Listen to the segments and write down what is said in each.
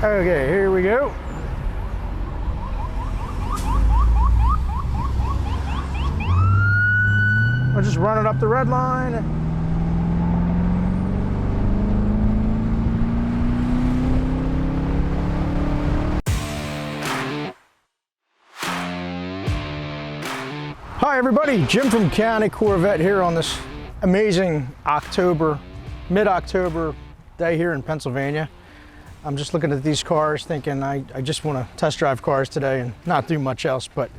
Okay, here we go. I'll just run it up the red line. Hi everybody, Jim from County Corvette here on this amazing mid-October day here in Pennsylvania. I'm just looking at these cars thinking I just want to test drive cars today and not do much else, but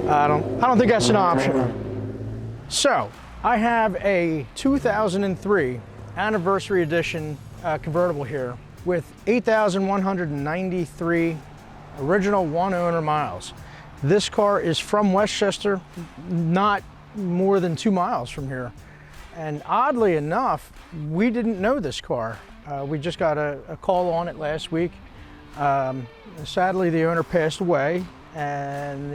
I don't think that's an option. So I have a 2003 Anniversary Edition Convertible here with 8,193 original one owner miles. This car is from Westchester, not more than 2 miles from here. And oddly enough, we didn't know this car. We just got a call on it last week. Sadly, the owner passed away, and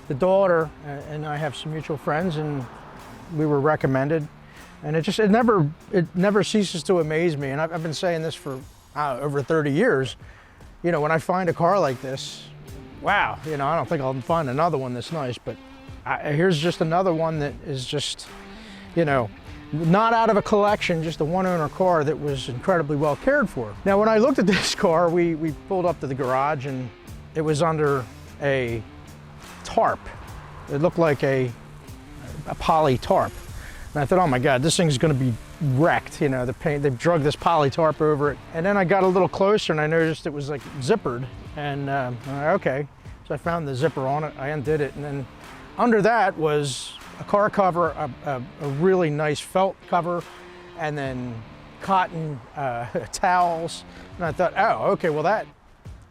the daughter and I have some mutual friends, and we were recommended. And it never ceases to amaze me. And I've been saying this for over 30 years. You know, when I find a car like this, wow, you know, I don't think I'll find another one this nice, but here's just another one that is just, you know, not out of a collection, just a one-owner car that was incredibly well cared for. Now, when I looked at this car, we pulled up to the garage and it was under a tarp. It looked like a poly tarp. And I thought, oh my God, this thing's gonna be wrecked. You know, they've drug this poly tarp over it. And then I got a little closer and I noticed it was like zippered. And okay, so I found the zipper on it, I undid it, and then under that was a car cover, a really nice felt cover, and then cotton towels. And I thought, oh, okay, well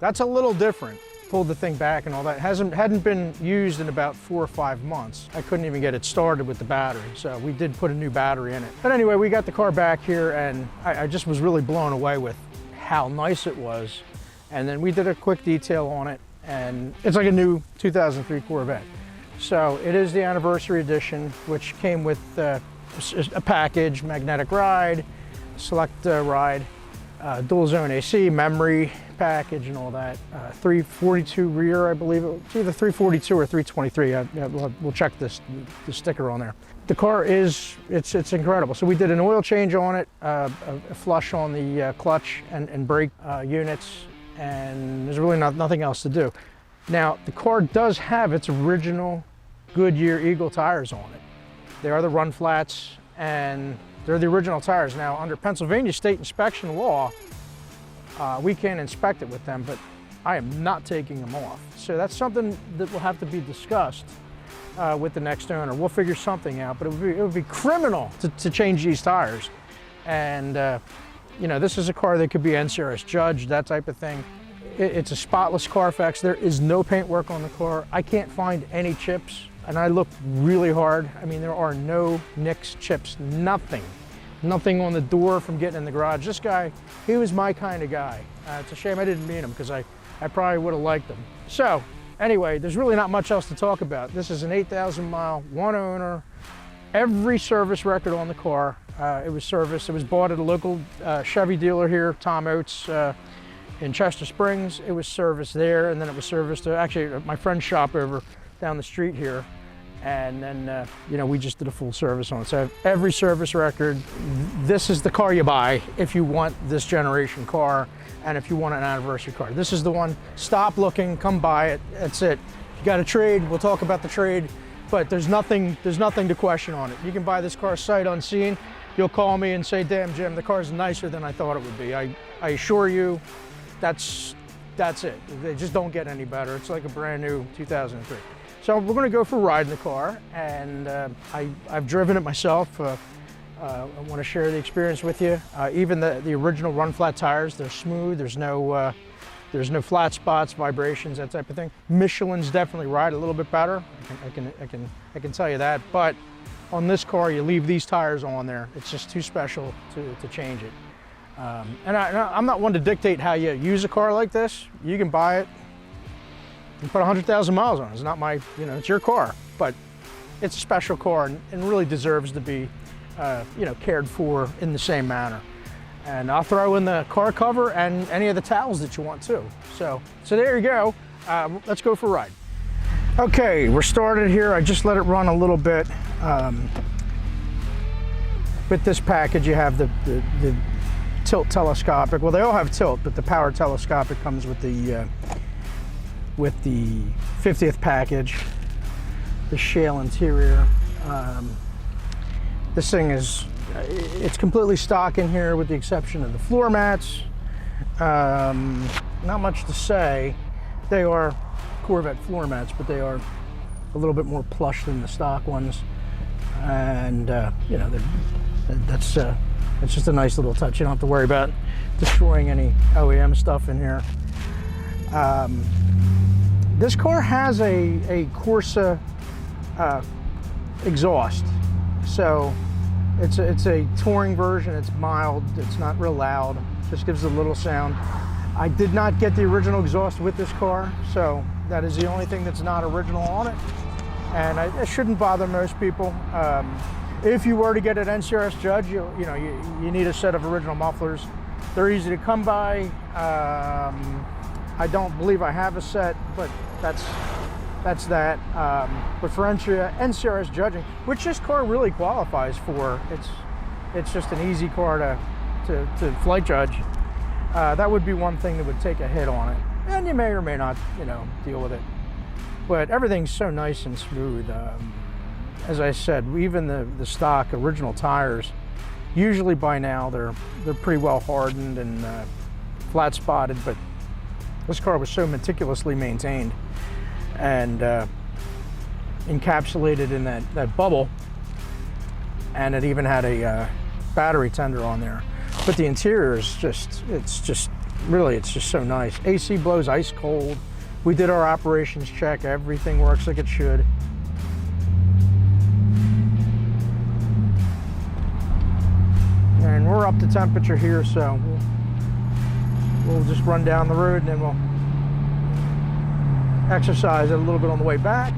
that's a little different. Pulled the thing back and all that. Hadn't been used in about 4 or 5 months. I couldn't even get it started with the battery, so we did put a new battery in it. But anyway, we got the car back here, and I just was really blown away with how nice it was. And then we did a quick detail on it, and it's like a new 2003 Corvette. So it is the Anniversary Edition, which came with a package, magnetic ride, select ride, dual zone AC, memory package and all that. 342 rear, I believe. It's either 342 or 323. We'll check the sticker on there. The car it's incredible. So we did an oil change on it, a flush on the clutch and brake units, and there's really nothing else to do. Now, the car does have its original Goodyear Eagle tires on it. They are the run flats, and they're the original tires. Now, under Pennsylvania state inspection law, we can't inspect it with them, but I am not taking them off. So that's something that will have to be discussed with the next owner. We'll figure something out, but it would be criminal to change these tires. And you know, this is a car that could be NCRS judged, that type of thing. It's a spotless Carfax. There is no paint work on the car. I can't find any chips, and I looked really hard. I mean, there are no nicks, chips, nothing. Nothing on the door from getting in the garage. This guy, he was my kind of guy. It's a shame I didn't meet him, because I probably would have liked him. So anyway, there's really not much else to talk about. This is an 8,000 mile, one owner, every service record on the car. It was serviced. It was bought at a local Chevy dealer here, Tom Oates, in Chester Springs. It was serviced there, and then it was serviced actually at my friend's shop over down the street here. And then, you know, we just did a full service on it. So I have every service record. This is the car you buy if you want this generation car, and if you want an anniversary car. This is the one. Stop looking, come buy it. That's it. If you got a trade, we'll talk about the trade, but there's nothing to question on it. You can buy this car sight unseen. You'll call me and say, damn, Jim, the car's nicer than I thought it would be. I assure you, that's it. They just don't get any better. It's like a brand new 2003. So we're gonna go for a ride in the car, and I've driven it myself. I wanna share the experience with you. Even the original run flat tires, they're smooth. There's no flat spots, vibrations, that type of thing. Michelin's definitely ride a little bit better. I can tell you that, but on this car, you leave these tires on there. It's just too special to change it. And I'm not one to dictate how you use a car like this. You can buy it and put 100,000 miles on it. It's not my, you know, it's your car, but it's a special car and really deserves to be, you know, cared for in the same manner. And I'll throw in the car cover and any of the towels that you want too. So there you go. Let's go for a ride. Okay, we're started here. I just let it run a little bit. With this package, you have the tilt telescopic. Well, they all have tilt, but the power telescopic comes with the 50th package. The shale interior. This thing it's completely stock in here with the exception of the floor mats. Not much to say. They are Corvette floor mats, but they are a little bit more plush than the stock ones. And you know, that's just a nice little touch. You don't have to worry about destroying any OEM stuff in here. This car has a Corsa exhaust, so it's a touring version. It's mild. It's not real loud. Just gives a little sound. I did not get the original exhaust with this car, so that is the only thing that's not original on it, and it shouldn't bother most people. If you were to get an NCRS Judge, you need a set of original mufflers. They're easy to come by. I don't believe I have a set, but that's that. But for NCRS judging, which this car really qualifies for, it's just an easy car to flight judge. That would be one thing that would take a hit on it, and you may or may not, deal with it. But everything's so nice and smooth. As I said, even the stock original tires, usually by now they're pretty well hardened and flat spotted, but this car was so meticulously maintained and encapsulated in that bubble, and it even had a battery tender on there. But the interior is it's just so nice. AC blows ice cold. We did our operations check. Everything works like it should. And we're up to temperature here, so we'll just run down the road and then we'll exercise it a little bit on the way back.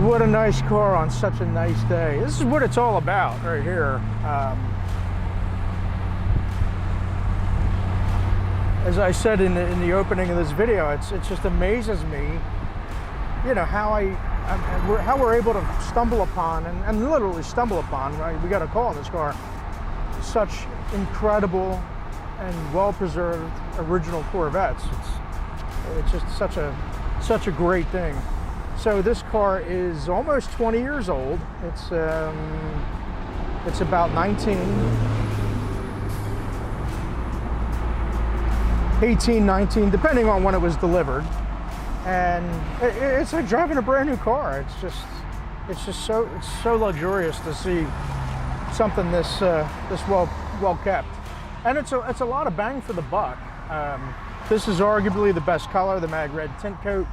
What a nice car on such a nice day. This is what it's all about right here. As I said in the opening of this video, it just amazes me, how we're able to stumble upon and literally stumble upon, right? We got a call on this car, such incredible and well-preserved original Corvettes. It's just such a great thing. So this car is almost 20 years old. It's about 18, 19, depending on when it was delivered. And it's like driving a brand new car. It's so luxurious to see something this well kept, and it's a lot of bang for the buck. This is arguably the best color, the mag red tint coat.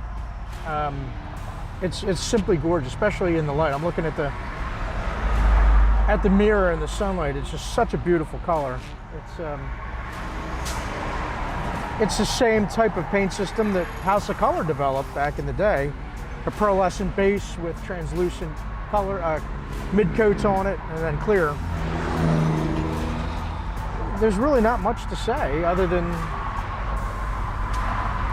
It's simply gorgeous, especially in the light. I'm looking at the mirror in the sunlight. It's just such a beautiful color. It's the same type of paint system that House of Color developed back in the day. A pearlescent base with translucent color, mid coats on it, and then clear. There's really not much to say other than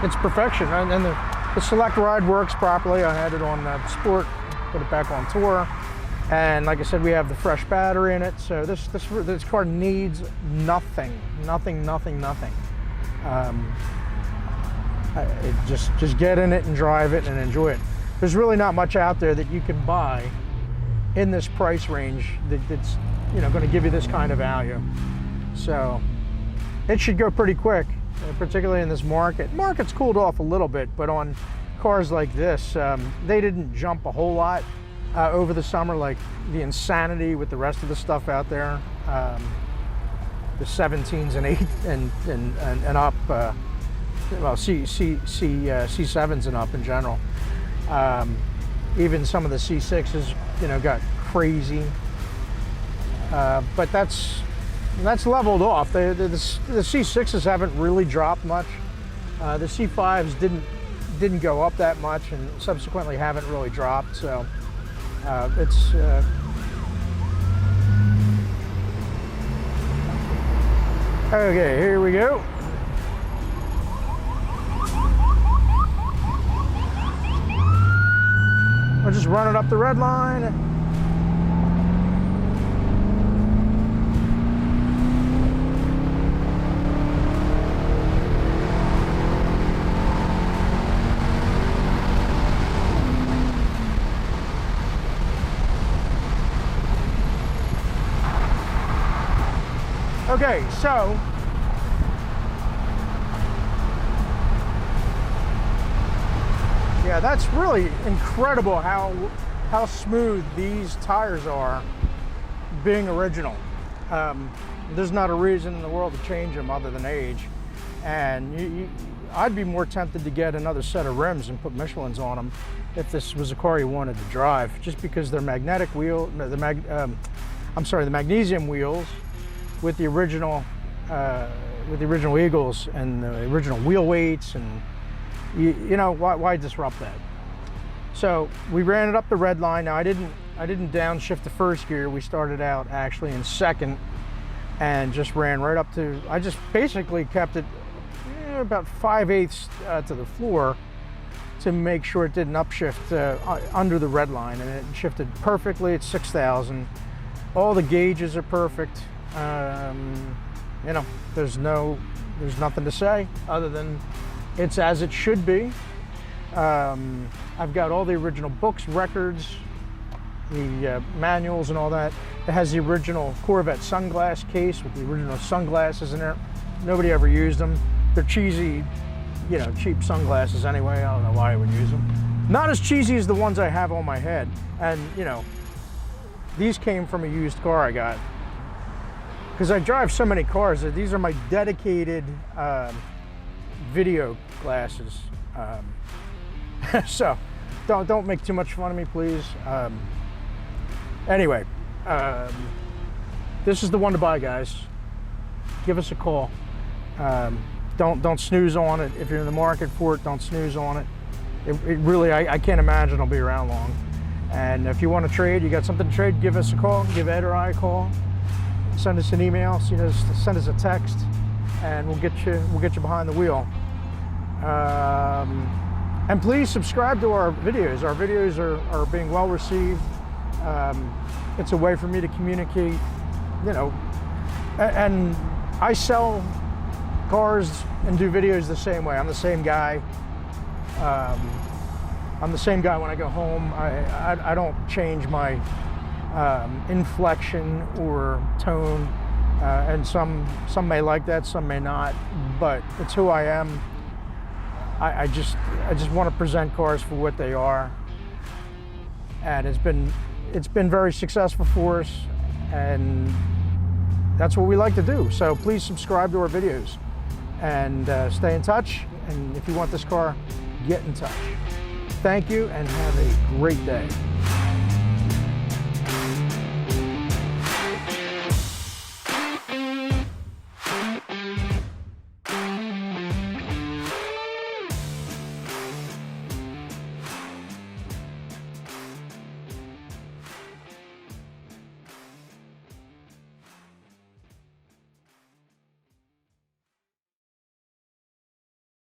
it's perfection. And the select ride works properly. I had it on Sport, put it back on Tour. And like I said, we have the fresh battery in it. So this car needs nothing. Just get in it and drive it and enjoy it. There's really not much out there that you can buy in this price range that's going to give you this kind of value. So it should go pretty quick, particularly in this market. Market's cooled off a little bit, but on cars like this, they didn't jump a whole lot over the summer, like the insanity with the rest of the stuff out there. The 17s and 8 and up, well, C7s and up in general. Even some of the C6s, got crazy. But that's leveled off. The C6s haven't really dropped much. The C5s didn't go up that much, and subsequently haven't really dropped. So Okay, here we go. I'll just run it up the red line. Okay, so yeah, that's really incredible how smooth these tires are being original. There's not a reason in the world to change them other than age. And I'd be more tempted to get another set of rims and put Michelin's on them if this was a car you wanted to drive, just because they're magnetic wheel, the magnesium wheels with the original Eagles and the original wheel weights, and you know, why disrupt that? So we ran it up the red line. Now I didn't downshift the first gear. We started out actually in second and just ran right up to, I just basically kept it about 5/8 to the floor to make sure it didn't upshift under the red line, and it shifted perfectly at 6,000. All the gauges are perfect. You know, there's nothing to say other than it's as it should be. I've got all the original books, records, the manuals and all that. It has the original Corvette sunglass case with the original sunglasses in there. Nobody ever used them. They're cheesy, you know, cheap sunglasses anyway. I don't know why I would use them. Not as cheesy as the ones I have on my head. And, you know, these came from a used car I got. Because I drive so many cars. These are my dedicated video glasses. So don't make too much fun of me, please. Anyway, this is the one to buy, guys. Give us a call. Don't snooze on it. If you're in the market for it, don't snooze on it. It really, I can't imagine it'll be around long. And if you want to trade, you got something to trade, give us a call. Give Ed or I a call. Send us an email. Send us a text, and we'll get you behind the wheel. And please subscribe to our videos. Our videos are being well received. It's a way for me to communicate, you know, and I sell cars and do videos the same way. I'm the same guy. I'm the same guy when I go home. I don't change my inflection or tone, and some may like that, some may not, but it's who I am. I just want to present cars for what they are, and it's been very successful for us, and that's what we like to do. So please subscribe to our videos and stay in touch, and if you want this car, get in touch. Thank you and have a great day.